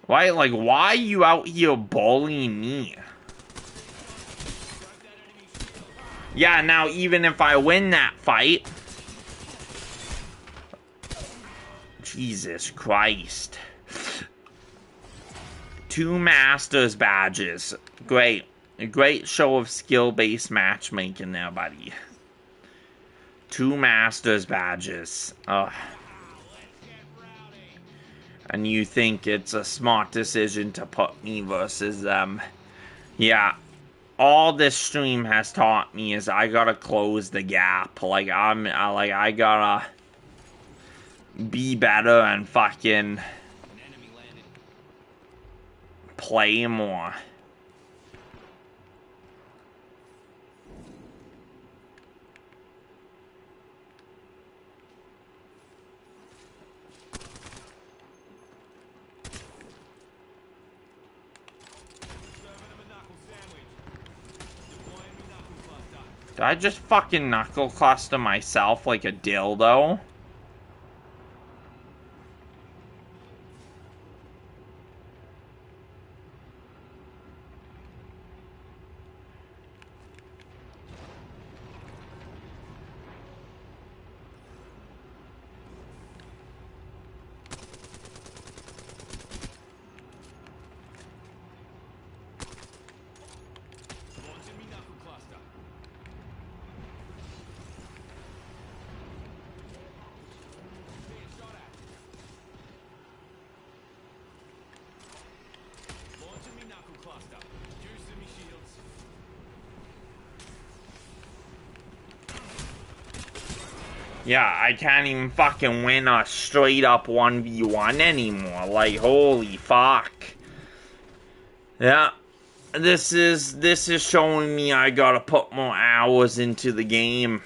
Right? Like, why are you out here bullying me? Yeah, now even if I win that fight... Jesus Christ. 2 Masters badges. Great. A great show of skill-based matchmaking there, buddy. 2 Masters badges. Ugh. And you think it's a smart decision to put me versus them. Yeah. All this stream has taught me is I gotta close the gap. Like, I gotta be better and fucking play more. Did I just fucking knuckle cluster myself like a dildo? Yeah, I can't even fucking win a straight up 1v1 anymore. Like, holy fuck. Yeah. This is showing me I gotta put more hours into the game.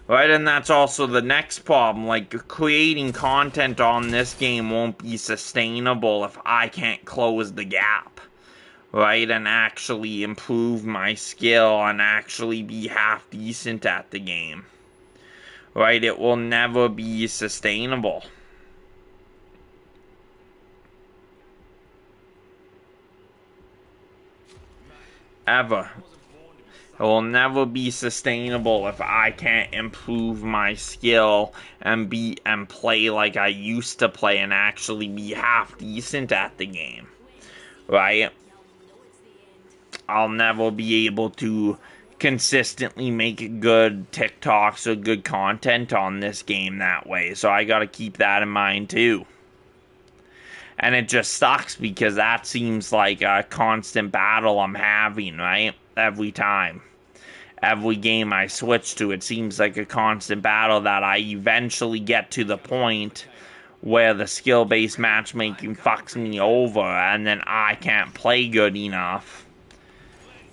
Right, and that's also the next problem. Like, creating content on this game won't be sustainable if I can't close the gap. Right, and actually improve my skill and actually be half decent at the game. Right, it will never be sustainable. Ever. It will never be sustainable if I can't improve my skill and play like I used to play and actually be half decent at the game. Right? I'll never be able to consistently make good TikToks or good content on this game that way. So I gotta keep that in mind too. And it just sucks because that seems like a constant battle I'm having, right? Every time. Every game I switch to, it seems like a constant battle that I eventually get to the point where the skill-based matchmaking fucks me over and then I can't play good enough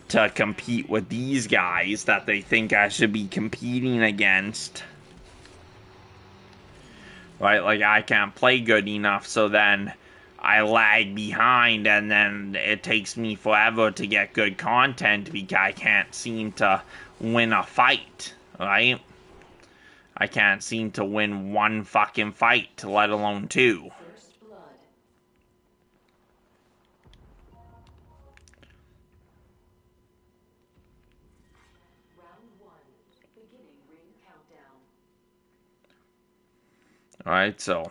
to compete with these guys that they think I should be competing against. Right? Like, I can't play good enough, so then I lag behind, and then it takes me forever to get good content because I can't seem to win a fight, right? I can't seem to win one fucking fight, let alone two. First blood. Round 1. Beginning ring countdown. Alright, so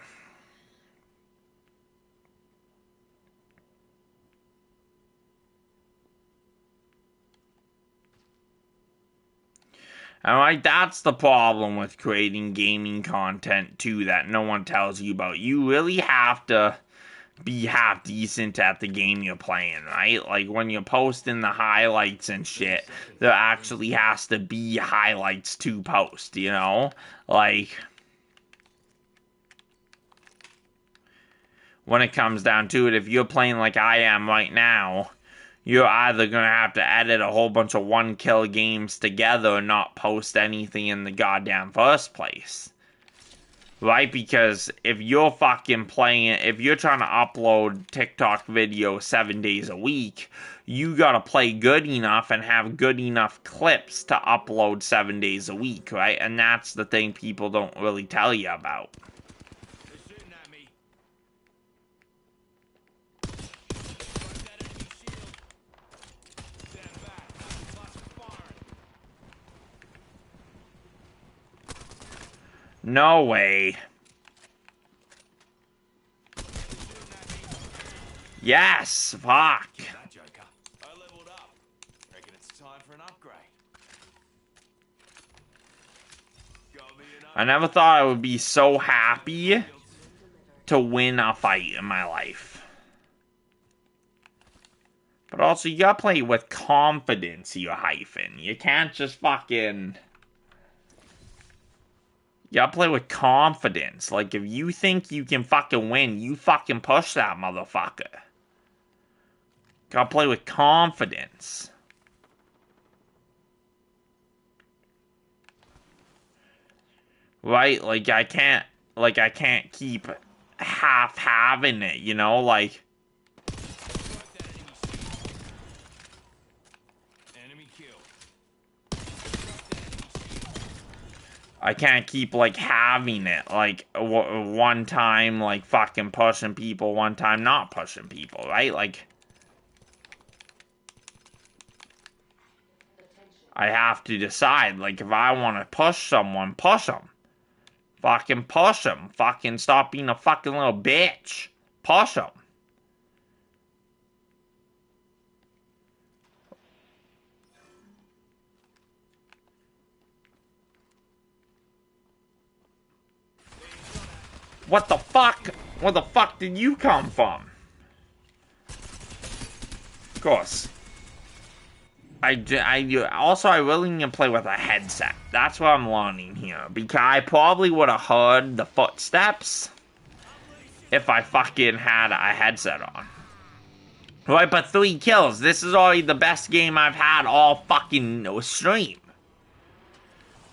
and like, that's the problem with creating gaming content too that no one tells you about. You really have to be half decent at the game you're playing, right? Like, when you're posting the highlights and shit, there actually has to be highlights to post, you know? Like, when it comes down to it, if you're playing like I am right now, you're either going to have to edit a whole bunch of one-kill games together and not post anything in the goddamn first place. Right? Because if you're fucking playing, if you're trying to upload TikTok videos 7 days a week, you gotta play good enough and have good enough clips to upload 7 days a week, right? And that's the thing people don't really tell you about. They're shooting at me. Stand back. Cluster firing. No way. Yes, fuck. That Joker. I leveled up. Reckon it's time for an upgrade. Got me an I never thought I would be so happy to win a fight in my life. But also, you gotta play with confidence, you hyphen. You can't just fucking... You gotta play with confidence. Like, if you think you can fucking win, you fucking push that motherfucker. Gotta play with confidence. Right? Like, I can't keep half having it, you know? Like... enemy kill. I can't keep, like, having it. Like, one time, like, fucking pushing people, one time not pushing people, right? Like, I have to decide. Like, if I want to push someone, push them. Fucking push them. Fucking stop being a fucking little bitch. Push them. What the fuck? Where the fuck did you come from? Of course. I really need to play with a headset. That's what I'm learning here. Because I probably would have heard the footsteps if I fucking had a headset on. Right, but 3 kills. This is already the best game I've had all fucking stream.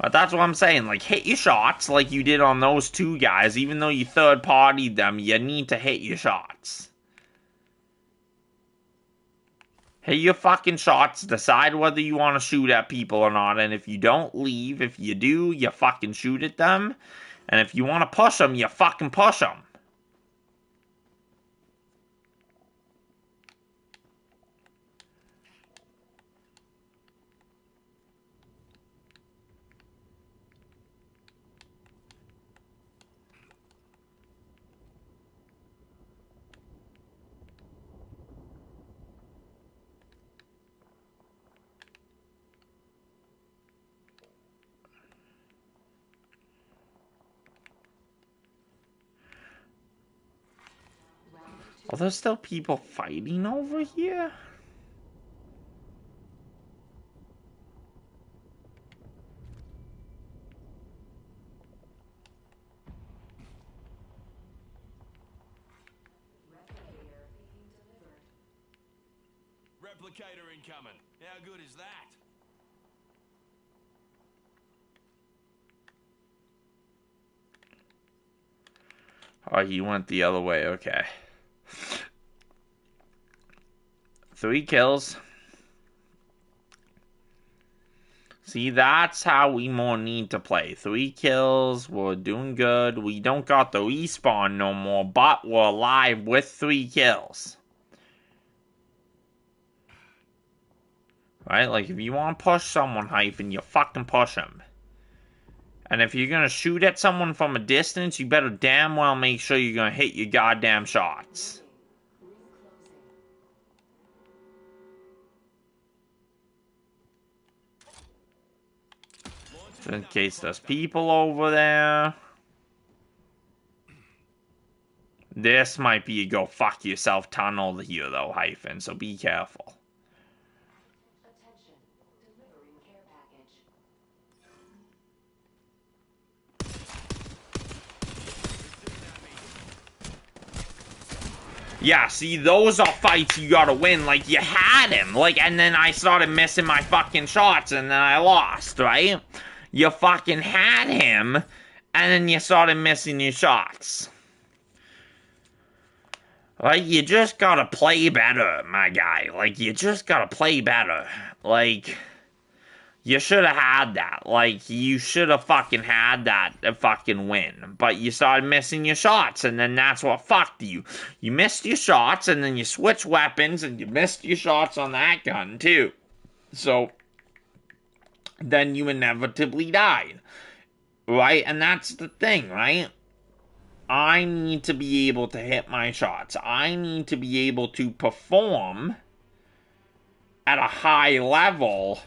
But that's what I'm saying. Like, hit your shots like you did on those 2 guys. Even though you third-partied them, you need to hit your shots. Hit your fucking shots. Decide whether you want to shoot at people or not. And if you don't, leave. If you do, you fucking shoot at them. And if you want to push them, you fucking push them. Are there still people fighting over here? Replicator incoming. How good is that? Oh, he went the other way. Okay. 3 kills. See, that's how we more need to play. 3 kills. We're doing good. We don't got the respawn no more, but we're alive with 3 kills. Right? Like, if you want to push someone, Hyphen, you fucking push them. And if you're gonna shoot at someone from a distance, you better damn well make sure you're gonna hit your goddamn shots. So in case there's people over there. This might be a go fuck yourself tunnel here though, Hyphen, so be careful. Attention. Delivering care package. Yeah, see, those are fights you gotta win. Like, you had him. Like, and then I started missing my fucking shots, and then I lost, right? You fucking had him, and then you started missing your shots. Like, you just gotta play better, my guy. Like, you just gotta play better. Like, you should have had that. Like, you should have fucking had that fucking win. But you started missing your shots, and then that's what fucked you. You missed your shots, and then you switched weapons, and you missed your shots on that gun, too. So, then you inevitably died. Right? And that's the thing, right? I need to be able to hit my shots. I need to be able to perform at a high level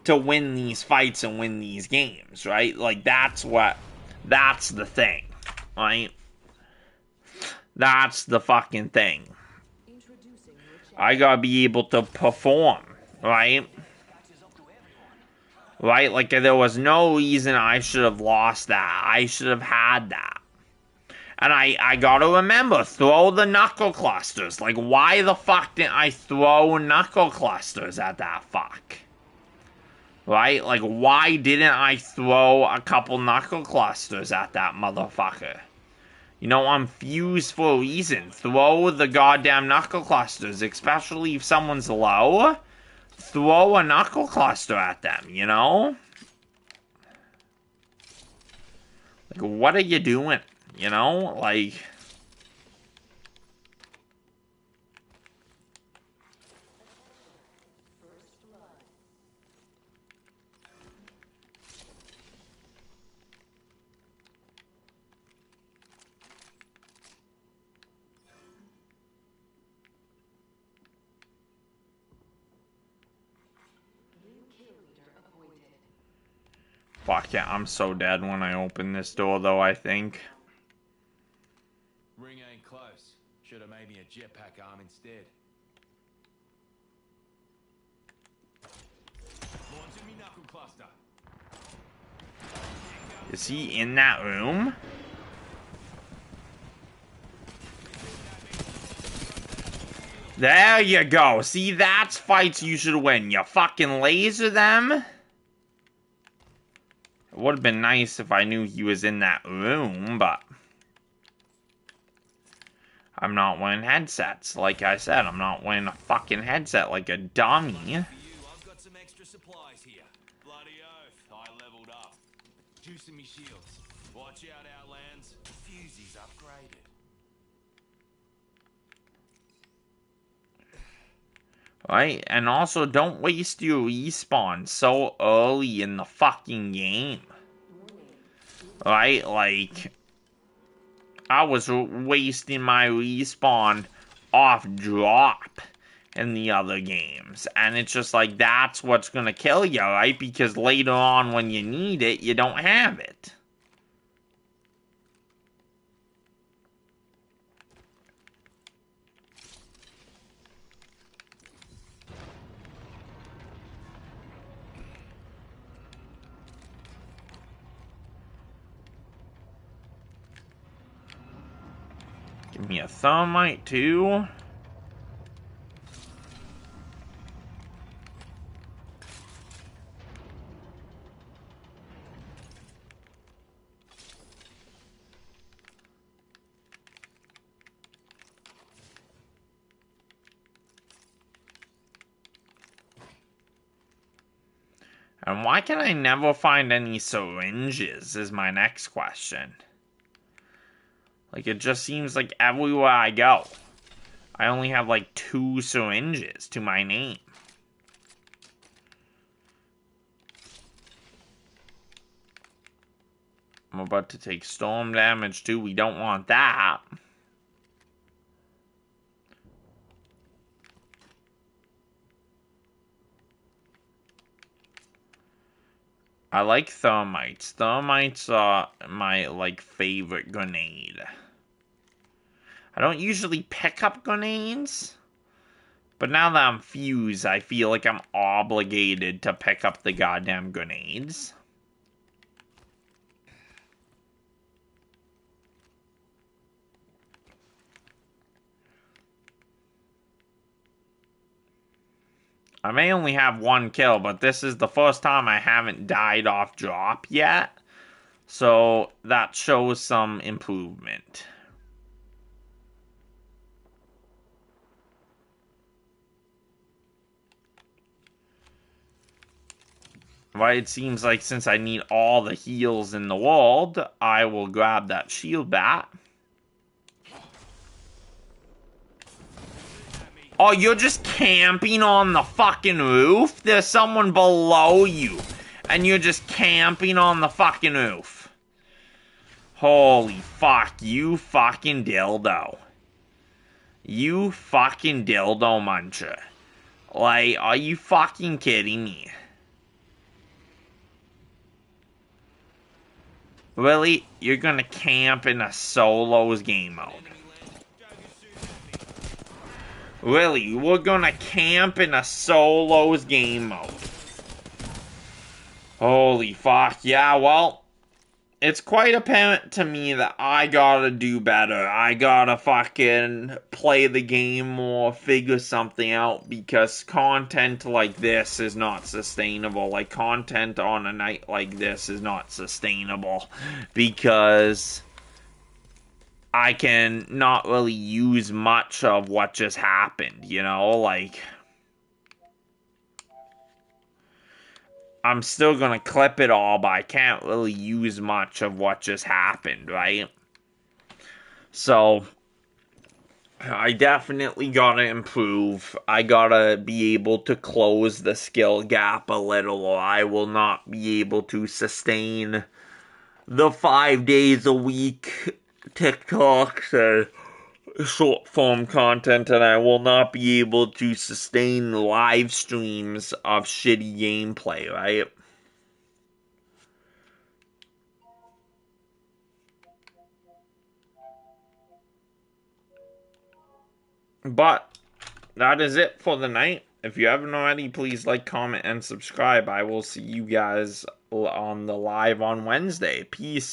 to win these fights and win these games, right? Like, that's the thing, right? That's the fucking thing. I gotta be able to perform, right? Right? Like, there was no reason I should have lost that. I should have had that. And I gotta remember, throw the knuckle clusters. Like, why the fuck didn't I throw knuckle clusters at that fuck? Right? Like, why didn't I throw a couple knuckle clusters at that motherfucker? You know, I'm fused for a reason. Throw the goddamn knuckle clusters, especially if someone's low. Throw a knuckle cluster at them, you know? Like, what are you doing? You know, like... Fuck yeah, I'm so dead when I open this door, though, I think. Ring ain't close. Should have made me a jetpack arm instead. Launching me knuckle cluster. Is he in that room? There you go. See, that's fights you should win. You fucking laser them. It would have been nice if I knew he was in that room, but... I'm not wearing headsets. Like I said, I'm not wearing a fucking headset like a dummy. I've got some extra supplies here. Bloody oath, I leveled up. Juicing me shields. Watch out, Outlands. Fusy's upgraded. Right? And also, don't waste your respawn so early in the fucking game. Right? Like, I was wasting my respawn off drop in the other games. And it's just like, that's what's gonna kill you, right? Because later on when you need it, you don't have it. Give me a thermite too. And why can I never find any syringes is my next question. Like, it just seems like everywhere I go, I only have like 2 syringes to my name. I'm about to take storm damage too. We don't want that. I like thermites. Thermites are my, like, favorite grenade. I don't usually pick up grenades, but now that I'm fused, I feel like I'm obligated to pick up the goddamn grenades. I may only have 1 kill, but this is the first time I haven't died off drop yet. So that shows some improvement. Right, it seems like since I need all the heals in the world, I will grab that shield bat. Oh, you're just camping on the fucking roof? There's someone below you, and you're just camping on the fucking roof. Holy fuck, you fucking dildo. You fucking dildo muncher. Like, are you fucking kidding me? Really? You're gonna camp in a solos game mode? Really? We're gonna camp in a solos game mode? Holy fuck. Yeah, well, it's quite apparent to me that I gotta do better. I gotta fucking play the game more, figure something out, because content like this is not sustainable. Like, content on a night like this is not sustainable, because I can not really use much of what just happened, you know? Like, I'm still gonna clip it all, but I can't really use much of what just happened, right? So, I definitely gotta improve. I gotta be able to close the skill gap a little, or I will not be able to sustain the 5 days a week TikToks and short form content, and I will not be able to sustain live streams of shitty gameplay, right? But that is it for the night. If you haven't already, please like, comment, and subscribe. I will see you guys on the live on Wednesday. Peace.